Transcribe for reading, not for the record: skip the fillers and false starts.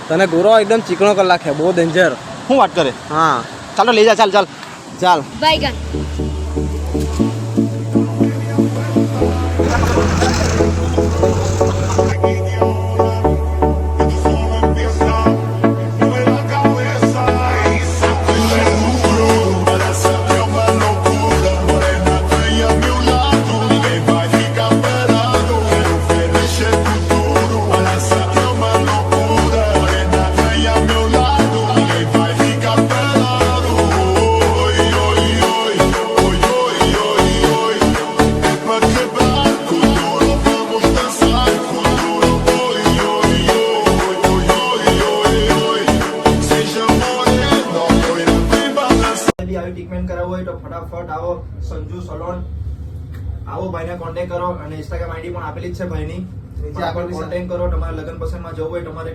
તને ગોરો એકદમ ચીકણો કરી નાખે, બહુ ડેન્જર. શું વાત કરે? હા ચાલો લઈ જા, ચાલ ચાલ ચાલ. बैगन ટ્રીટમેન્ટ કરાવવું હોય તો ફટાફટ આવો સંજુ સલોન, આવો ભાઈને કોન્ટેક્ટ કરો અને ઇન્સ્ટાગ્રામ આઈડી પણ આપેલી જ છે ભાઈની. નીચે આગળ કોન્ટેક્ટ કરો. તમારે લગ્ન પસંદમાં જવું હોય તમારે